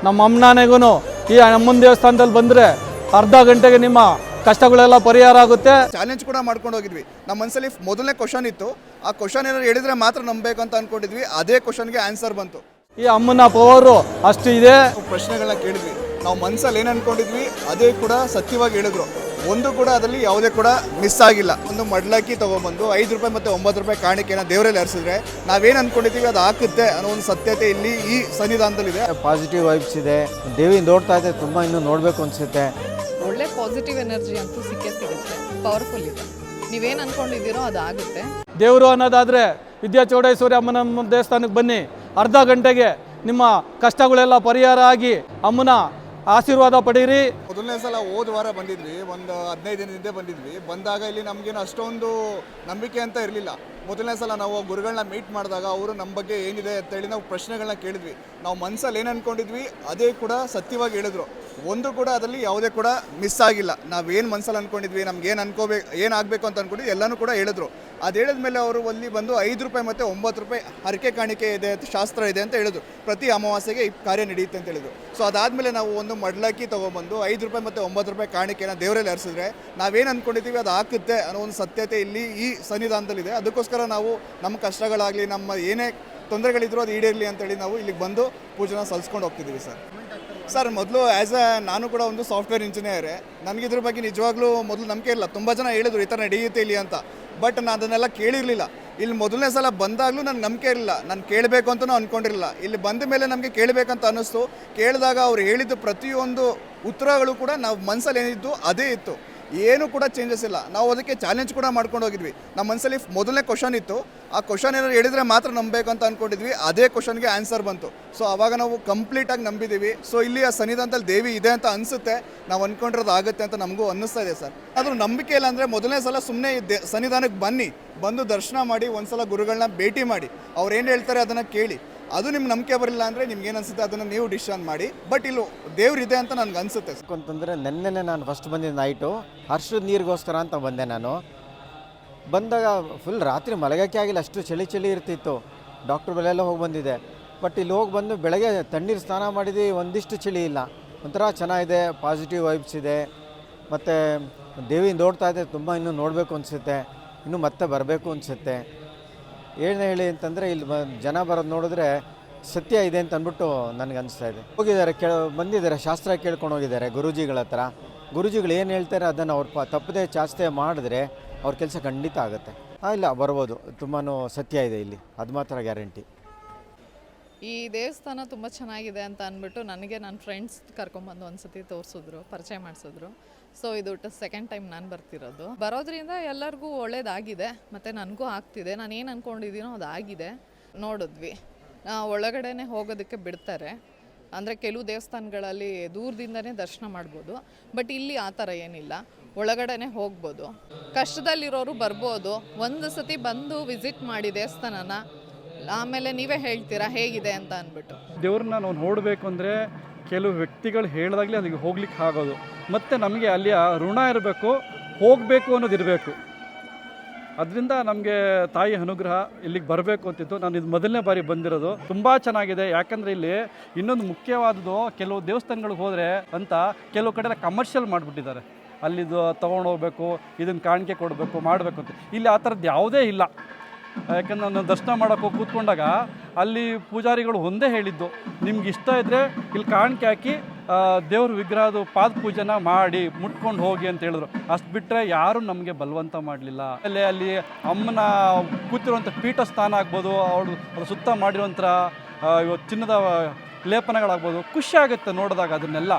ನಮ್ಮ ಅಮ್ಮನಾನೆಗೂ ಈ ಅಮ್ಮನ ದೇವಸ್ಥಾನದಲ್ಲಿ ಬಂದರೆ ಅರ್ಧ ಗಂಟೆಗೆ ನಿಮ್ಮ ಕಷ್ಟಗಳೆಲ್ಲ ಪರಿಹಾರ ಆಗುತ್ತೆ. ಚಾಲೆಂಜ್ ಕೂಡ ಮಾಡ್ಕೊಂಡು ಹೋಗಿದ್ವಿ. ನಮ್ಮ ಮನಸ್ಸಲ್ಲಿ ಮೊದಲನೇ ಕ್ವಶನ್ ಇತ್ತು, ಆ ಕ್ವಶನ್ ಏನಾದ್ರು ಹೇಳಿದ್ರೆ ಮಾತ್ರ ನಂಬಬೇಕು ಅಂತ ಅಂದ್ಕೊಂಡಿದ್ವಿ. ಅದೇ ಕ್ವಶನ್ಗೆ ಆನ್ಸರ್ ಬಂತು. ಈ ಅಮ್ಮನ ಪವರು ಅಷ್ಟು ಇದೆ. ಪ್ರಶ್ನೆಗಳನ್ನ ಕೇಳಿದ್ವಿ, ನಾವು ಮನಸ್ಸಲ್ಲಿ ಏನು ಅಂದ್ಕೊಂಡಿದ್ವಿ ಅದೇ ಕೂಡ ಸತ್ಯವಾಗಿ ಹೇಳಿದ್ರು. ಒಂದು ಕೂಡ ಅದರಲ್ಲಿ ಯಾವುದೇ ಕೂಡ ಮಿಸ್ ಆಗಿಲ್ಲ. ಒಂದು ಮಡ್ಲಕ್ಕಿ ತೊಗೊಂಬಂದು 5 ರೂಪಾಯಿ ಮತ್ತು 9 ರೂಪಾಯಿ ಕಾಣಿಕೆನ ದೇವರಲ್ಲಿ ಹರಿಸಿದ್ರೆ ನಾವೇನು ಅಂದ್ಕೊಂಡಿದ್ದೀವಿ ಅದು ಹಾಕುತ್ತೆ ಅನ್ನೋ ಒಂದು ಸತ್ಯತೆ ಇಲ್ಲಿ ಈ ಸನ್ನಿಧಾನದಲ್ಲಿದೆ. ಪಾಸಿಟಿವ್ ವೈಬ್ಸ್ ಇದೆ. ದೇವಿ ನೋಡ್ತಾ ಇದೆ, ತುಂಬ ಇನ್ನೂ ನೋಡಬೇಕು ಅನಿಸುತ್ತೆ. ಒಳ್ಳೆ ಪಾಸಿಟಿವ್ ಎನರ್ಜಿ ಅಂತೂ ಸಿಗುತ್ತೆ, ಪವರ್ಫುಲ್ ಇದೆ. ನೀವೇನು ಅಂದ್ಕೊಂಡಿದ್ದೀರೋ ಅದು ಆಗುತ್ತೆ. ದೇವರು ಅನ್ನೋದಾದರೆ ವಿದ್ಯಾಚೌಡೇಶ್ವರಿ ಅಮ್ಮನ ದೇವಸ್ಥಾನಕ್ಕೆ ಬನ್ನಿ, ಅರ್ಧ ಗಂಟೆಗೆ ನಿಮ್ಮ ಕಷ್ಟಗಳೆಲ್ಲ ಪರಿಹಾರ ಆಗಿ ಅಮ್ಮನ ಆಶೀರ್ವಾದ ಪಡೀರಿ. ಮೊದಲನೇ ಸಲ ಹೋದ ವಾರ ಬಂದಿದ್ವಿ, ಒಂದು 15 ದಿನದಿಂದ ಬಂದಿದ್ವಿ. ಬಂದಾಗ ಇಲ್ಲಿ ನಮಗೇನು ಅಷ್ಟೊಂದು ನಂಬಿಕೆ ಅಂತ ಇರಲಿಲ್ಲ. ಮೊದಲನೇ ಸಲ ನಾವು ಗುರುಗಳನ್ನ ಮೀಟ್ ಮಾಡಿದಾಗ ಅವರು ನಮ್ಮ ಬಗ್ಗೆ ಏನಿದೆ ಅಂತೇಳಿ ನಾವು ಪ್ರಶ್ನೆಗಳನ್ನ ಕೇಳಿದ್ವಿ. ನಾವು ಮನಸ್ಸಲ್ಲಿ ಏನು ಅಂದ್ಕೊಂಡಿದ್ವಿ ಅದೇ ಕೂಡ ಸತ್ಯವಾಗಿ ಹೇಳಿದ್ರು. ಒಂದು ಕೂಡ ಅದರಲ್ಲಿ ಯಾವುದೇ ಕೂಡ ಮಿಸ್ ಆಗಿಲ್ಲ. ನಾವೇನು ಮನಸ್ಸಲ್ಲಿ ಅಂದ್ಕೊಂಡಿದ್ವಿ, ನಮ್ಗೆ ಏನಾಗಬೇಕು ಅಂತ ಅಂದ್ಕೊಂಡಿದ್ವಿ ಎಲ್ಲನೂ ಕೂಡ ಹೇಳಿದ್ರು. ಅದು ಹೇಳಿದ್ಮೇಲೆ ಅವರು ಅಲ್ಲಿ ಬಂದು 5 ರೂಪಾಯಿ ಮತ್ತು 9 ರೂಪಾಯಿ ಹರಕೆ ಕಾಣಿಕೆ ಇದೆ ಅಂತ ಶಾಸ್ತ್ರ ಇದೆ ಅಂತ ಹೇಳಿದ್ರು. ಪ್ರತಿ ಅಮಾವಾಸ್ಯೆಗೆ ಈ ಕಾರ್ಯ ನಡೆಯುತ್ತೆ ಅಂತ ಹೇಳಿದ್ರು. ಸೊ ಅದಾದಮೇಲೆ ನಾವು ಒಂದು ಮಡ್ಲಕ್ಕಿ ತೊಗೊಂಬಂದು 5 ರೂಪಾಯಿ ಮತ್ತು 9 ರೂಪಾಯಿ ಕಾಣಿಕೆನ ದೇವರಲ್ಲಿ ಹರಿಸಿದ್ರೆ ನಾವೇನು ಅಂದ್ಕೊಂಡಿದ್ದೀವಿ ಅದು ಹಾಕುತ್ತೆ ಅನ್ನೋ ಒಂದು ಸತ್ಯತೆ ಇಲ್ಲಿ ಈ ಸನ್ನಿಧಾನದಲ್ಲಿದೆ. ಅದಕ್ಕೋಸ್ಕರ ನಾವು ನಮ್ಮ ಕಷ್ಟಗಳಾಗಲಿ, ನಮ್ಮ ಏನೇ ತೊಂದರೆಗಳಿದ್ರು ಅದು ಈಡೇರಲಿ ಅಂತೇಳಿ ನಾವು ಇಲ್ಲಿಗೆ ಬಂದು ಪೂಜೆನ ಸಲ್ಲಿಸ್ಕೊಂಡು ಹೋಗ್ತಿದ್ದೀವಿ ಸರ್. ಮೊದಲು ನಾನು ಕೂಡ ಒಂದು ಸಾಫ್ಟ್ವೇರ್ ಇಂಜಿನಿಯರೇ. ನನಗಿದ್ರ ಬಗ್ಗೆ ನಿಜವಾಗ್ಲೂ ಮೊದಲು ನಂಬಿಕೆ ಇಲ್ಲ. ತುಂಬ ಜನ ಹೇಳಿದ್ರು ಈ ಥರ ನಡೆಯುತ್ತೆ ಇಲ್ಲಿ ಅಂತ, ಬಟ್ ನಾನು ಅದನ್ನೆಲ್ಲ ಕೇಳಿರಲಿಲ್ಲ. ಇಲ್ಲಿ ಮೊದಲನೇ ಸಲ ಬಂದಾಗಲೂ ನನಗೆ ನಂಬಿಕೆ ಇರಲಿಲ್ಲ, ನಾನು ಕೇಳಬೇಕು ಅಂತಲೂ ಅಂದ್ಕೊಂಡಿರಲಿಲ್ಲ. ಇಲ್ಲಿ ಬಂದ ಮೇಲೆ ನಮಗೆ ಕೇಳಬೇಕಂತ ಅನ್ನಿಸ್ತು. ಕೇಳಿದಾಗ ಅವ್ರು ಹೇಳಿದ್ದು ಪ್ರತಿಯೊಂದು ಉತ್ತರಗಳು ಕೂಡ ನಾವು ಮನಸ್ಸಲ್ಲಿ ಏನಿದ್ದು ಅದೇ ಇತ್ತು, ಏನೂ ಕೂಡ ಚೇಂಜಸ್ ಇಲ್ಲ. ನಾವು ಅದಕ್ಕೆ ಚಾಲೆಂಜ್ ಕೂಡ ಮಾಡ್ಕೊಂಡು ಹೋಗಿದ್ವಿ. ನಮ್ಮ ಮನಸ್ಸಲ್ಲಿ ಮೊದಲನೇ ಕ್ವಶನ್ ಇತ್ತು, ಆ ಕ್ವಶನ್ ಏನಾದ್ರು ಹೇಳಿದ್ರೆ ಮಾತ್ರ ನಂಬಬೇಕು ಅಂತ ಅಂದ್ಕೊಂಡಿದ್ವಿ. ಅದೇ ಕ್ವಶನ್ಗೆ ಆನ್ಸರ್ ಬಂತು. ಸೊ ಆವಾಗ ನಾವು ಕಂಪ್ಲೀಟಾಗಿ ನಂಬಿದ್ದೀವಿ. ಸೊ ಇಲ್ಲಿ ಆ ಸನ್ನಿಧಾನದಲ್ಲಿ ದೇವಿ ಇದೆ ಅಂತ ಅನಿಸುತ್ತೆ, ನಾವು ಅಂದ್ಕೊಂಡಿರೋದು ಆಗುತ್ತೆ ಅಂತ ನಮಗೂ ಅನ್ನಿಸ್ತಾ ಇದೆ ಸರ್. ಆದರೂ ನಂಬಿಕೆ ಇಲ್ಲ ಅಂದರೆ ಮೊದಲನೇ ಸಲ ಸುಮ್ಮನೆ ಸನ್ನಿಧಾನಕ್ಕೆ ಬಂದು ದರ್ಶನ ಮಾಡಿ, ಒಂದ್ಸಲ ಗುರುಗಳನ್ನ ಭೇಟಿ ಮಾಡಿ, ಅವ್ರು ಏನು ಹೇಳ್ತಾರೆ ಅದನ್ನು ಕೇಳಿ. ಅದು ನಿಮ್ಗೆ ನಂಬಿಕೆ ಬರಲಿಲ್ಲ ಅಂದರೆ ನಿಮ್ಗೆ ಏನು ಅನಿಸುತ್ತೆ ಅದನ್ನು ನೀವು ಡಿಸಿಷನ್ ಮಾಡಿ. ಬಟ್ ಇಲ್ಲಿ ದೇವ್ರಿದೆ ಅಂತ ನನಗೆ ಅನಿಸುತ್ತೆ ಅಂತಂದರೆ ನೆನ್ನೆ ನಾನು ಫಸ್ಟ್ ಬಂದಿದ್ದ ನೈಟು ಹರ್ಷದ ನೀರಿಗೋಸ್ಕರ ಅಂತ ಬಂದೆ. ನಾನು ಬಂದಾಗ ಫುಲ್ ರಾತ್ರಿ ಮಲಗೋಕ್ಕೆ ಆಗಿಲ್ಲ, ಅಷ್ಟು ಚಳಿ ಇರ್ತಿತ್ತು. ಡಾಕ್ಟ್ರ್ ಬೆಲೆಲ್ಲ ಹೋಗಿ ಬಂದಿದೆ. ಬಟ್ ಇಲ್ಲಿ ಹೋಗಿ ಬಂದು ಬೆಳಗ್ಗೆ ತಣ್ಣೀರು ಸ್ನಾನ ಮಾಡಿದ್ದು ಒಂದಿಷ್ಟು ಚಳಿ ಇಲ್ಲ, ಒಂಥರ ಚೆನ್ನಾಗಿದೆ. ಪಾಸಿಟಿವ್ ವೈಬ್ಸ್ ಇದೆ. ಮತ್ತು ದೇವಿ ನೋಡ್ತಾ ಇದೆ, ತುಂಬ ಇನ್ನೂ ನೋಡಬೇಕು ಅನಿಸುತ್ತೆ, ಇನ್ನೂ ಮತ್ತೆ ಬರಬೇಕು ಅನಿಸುತ್ತೆ. ಏನು ಹೇಳಿ ಅಂತಂದರೆ ಇಲ್ಲಿ ಜನ ಬರೋದು ನೋಡಿದ್ರೆ ಸತ್ಯ ಇದೆ ಅಂತ ಅಂದ್ಬಿಟ್ಟು ನನಗೆ ಅನಿಸ್ತಾ ಇದೆ. ಹೋಗಿದ್ದಾರೆ, ಬಂದಿದ್ದಾರೆ, ಶಾಸ್ತ್ರ ಕೇಳ್ಕೊಂಡು ಹೋಗಿದ್ದಾರೆ ಗುರೂಜಿಗಳ ಹತ್ರ. ಗುರೂಜಿಗಳು ಏನು ಹೇಳ್ತಾರೆ ಅದನ್ನು ಅವ್ರು ತಪ್ಪದೆ ಚಾಸ್ತೆ ಮಾಡಿದ್ರೆ ಅವ್ರ ಕೆಲಸ ಖಂಡಿತ ಆಗುತ್ತೆ. ಇಲ್ಲ ಬರ್ಬೋದು, ತುಂಬಾ ಸತ್ಯ ಇದೆ ಇಲ್ಲಿ, ಅದು ಮಾತ್ರ ಗ್ಯಾರಂಟಿ. ಈ ದೇವಸ್ಥಾನ ತುಂಬ ಚೆನ್ನಾಗಿದೆ ಅಂತ ಅಂದ್ಬಿಟ್ಟು ನನಗೆ ನನ್ನ ಫ್ರೆಂಡ್ಸ್ ಕರ್ಕೊಂಬಂದು ಒಂದ್ಸತಿ ತೋರಿಸಿದ್ರು, ಪರಿಚಯ ಮಾಡಿಸಿದ್ರು. ಸೊ ಇದು ಸೆಕೆಂಡ್ ಟೈಮ್ ನಾನು ಬರ್ತಿರೋದು. ಬರೋದ್ರಿಂದ ಎಲ್ಲರಿಗೂ ಒಳ್ಳೇದಾಗಿದೆ, ಮತ್ತು ನನಗೂ ಆಗ್ತಿದೆ. ನಾನು ಏನು ಅಂದ್ಕೊಂಡಿದ್ದೀನೋ ಅದು ಆಗಿದೆ. ನೋಡಿದ್ವಿ, ಒಳಗಡೆನೇ ಹೋಗೋದಕ್ಕೆ ಬಿಡ್ತಾರೆ. ಅಂದರೆ ಕೆಲವು ದೇವಸ್ಥಾನಗಳಲ್ಲಿ ದೂರದಿಂದನೇ ದರ್ಶನ ಮಾಡ್ಬೋದು, ಬಟ್ ಇಲ್ಲಿ ಆ ಥರ ಏನಿಲ್ಲ, ಒಳಗಡೆನೇ ಹೋಗ್ಬೋದು. ಕಷ್ಟದಲ್ಲಿರೋರು ಬರ್ಬೋದು, ಒಂದು ಸತಿ ಬಂದು ವಿಸಿಟ್ ಮಾಡಿ ದೇವಸ್ಥಾನನ, ಆಮೇಲೆ ನೀವೇ ಹೇಳ್ತೀರಾ ಹೇಗಿದೆ ಅಂತ ಅಂದ್ಬಿಟ್ಟು. ದೇವ್ರನ್ನ ನಾವು ನೋಡಬೇಕು ಅಂದರೆ ಕೆಲವು ವ್ಯಕ್ತಿಗಳು ಹೇಳಿದಾಗಲೇ ಅದಕ್ಕೆ ಹೋಗ್ಲಿಕ್ಕೆ ಆಗೋದು. ಮತ್ತು ನಮಗೆ ಅಲ್ಲಿಯ ಋಣ ಇರಬೇಕು, ಹೋಗಬೇಕು ಅನ್ನೋದಿರಬೇಕು. ಅದರಿಂದ ನಮಗೆ ತಾಯಿ ಅನುಗ್ರಹ ಇಲ್ಲಿಗೆ ಬರಬೇಕು ಅಂತಿತ್ತು. ನಾನು ಇದು ಮೊದಲನೇ ಬಾರಿ ಬಂದಿರೋದು. ತುಂಬ ಚೆನ್ನಾಗಿದೆ. ಯಾಕಂದರೆ ಇಲ್ಲಿ ಇನ್ನೊಂದು ಮುಖ್ಯವಾದದ್ದು, ಕೆಲವು ದೇವಸ್ಥಾನಗಳಿಗೆ ಹೋದರೆ ಅಂತ ಕೆಲವು ಕಡೆ ಕಮರ್ಷಿಯಲ್ ಮಾಡಿಬಿಟ್ಟಿದ್ದಾರೆ. ಅಲ್ಲಿದು ತೊಗೊಂಡೋಗ್ಬೇಕು, ಇದನ್ನು ಕಾಣಿಕೆ ಕೊಡಬೇಕು, ಮಾಡಬೇಕು ಅಂತ. ಇಲ್ಲಿ ಆ ಥರದ್ದು ಯಾವುದೇ ಇಲ್ಲ. ಯಾಕಂದ್ರೆ ನಾನು ದರ್ಶನ ಮಾಡೋಕ್ಕೆ ಹೋಗಿ ಕೂತ್ಕೊಂಡಾಗ ಅಲ್ಲಿ ಪೂಜಾರಿಗಳು ಒಂದೇ ಹೇಳಿದ್ದು, ನಿಮ್ಗೆ ಇಷ್ಟ ಇದ್ದರೆ ಇಲ್ಲಿ ಕಾಣಿಕೆ ಹಾಕಿ ದೇವ್ರ ವಿಗ್ರಹದ ಪಾದ ಪೂಜೆನ ಮಾಡಿ ಮುಟ್ಕೊಂಡು ಹೋಗಿ ಅಂತ ಹೇಳಿದ್ರು. ಅಷ್ಟು ಬಿಟ್ಟರೆ ಯಾರೂ ನಮಗೆ ಬಲವಂತ ಮಾಡಲಿಲ್ಲ. ಅಲ್ಲಿ ಅಮ್ಮನ ಕೂತಿರುವಂಥ ಪೀಠ ಸ್ಥಾನ ಆಗ್ಬೋದು, ಅವ್ರು ಸುತ್ತ ಮಾಡಿರುವಂಥ ಚಿನ್ನದ ಲೇಪನಗಳಾಗ್ಬೋದು, ಖುಷಿ ಆಗುತ್ತೆ ನೋಡಿದಾಗ ಅದನ್ನೆಲ್ಲ.